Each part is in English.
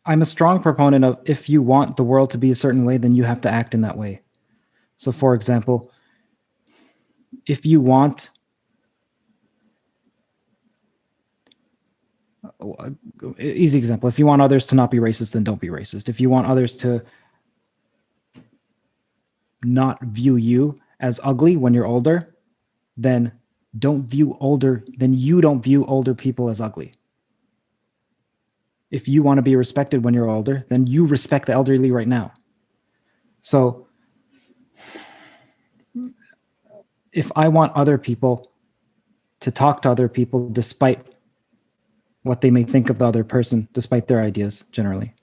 I'm a strong proponent of, if you want the world to be a certain way, then you have to act in that way. So for example, if you want easy example, if you want others to not be racist, then don't be racist. If you want others to not view you as ugly when you're older, then you don't view older people as ugly. If you want to be respected when you're older, then you respect the elderly right now. So if I want other people to talk to other people despite what they may think of the other person, despite their ideas generally,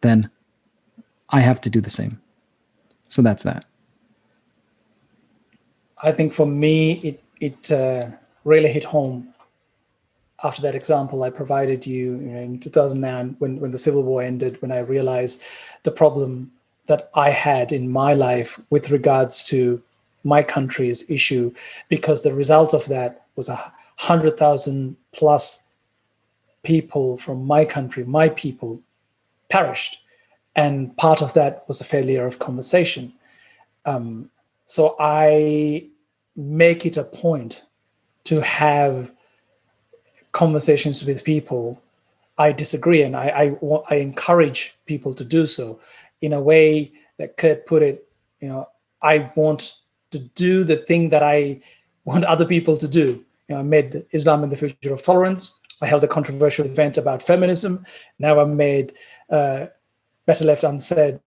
then I have to do the same. So that's that. I think for me, it really hit home after that example I provided you, in 2009, when the Civil War ended, when I realized the problem that I had in my life with regards to my country's issue, because the result of that was 100,000 plus people from my country, my people, perished. And part of that was a failure of conversation. So I make it a point to have conversations with people I disagree, and I encourage people to do so in a way that Curt put it. I want to do the thing that I want other people to do. I made Islam and the Future of Tolerance. I held a controversial event about feminism. Now I made Better Left Unsaid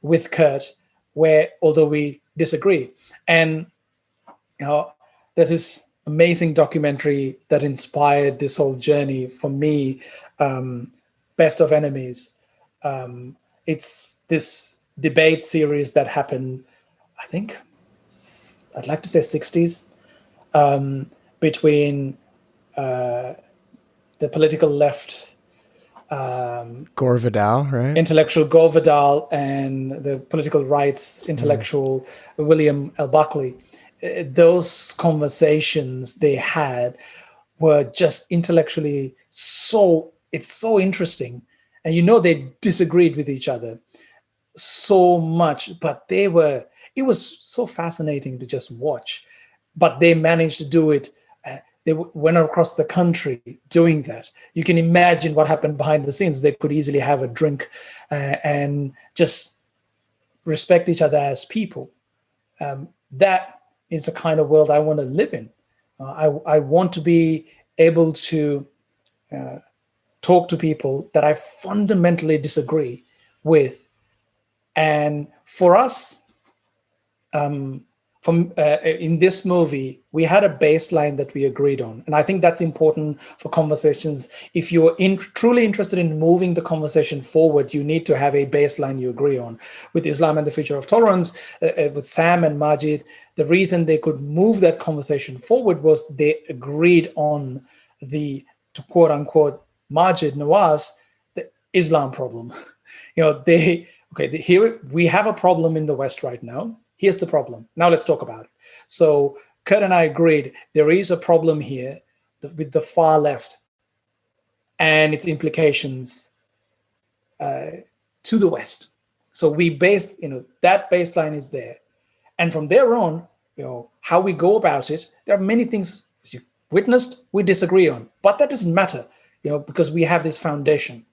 with Curt, where although we disagree, and there's this amazing documentary that inspired this whole journey for me, Best of Enemies. It's this debate series that happened, I think, I'd like to say 60s, between the political left, Gore Vidal, right? Intellectual Gore Vidal, and the political rights intellectual William L. Buckley. Those conversations they had were just intellectually it's so interesting. And they disagreed with each other so much, but it was so fascinating to just watch. But they managed to do it. They went across the country doing that. You can imagine what happened behind the scenes. They could easily have a drink and just respect each other as people. That is the kind of world I want to live in. I want to be able to talk to people that I fundamentally disagree with. And for us, in this movie, we had a baseline that we agreed on. And I think that's important for conversations. If you're truly interested in moving the conversation forward, you need to have a baseline you agree on. With Islam and the Future of Tolerance, with Sam and Majid, the reason they could move that conversation forward was they agreed on the, to quote unquote, Majid Nawaz, the Islam problem. Here we have a problem in the West right now. Here's the problem. Now let's talk about it. So Curt and I agreed there is a problem here with the far left and its implications to the West. So we based, that baseline is there. And from there on, how we go about it, there are many things, as you witnessed, we disagree on. But that doesn't matter, because we have this foundation.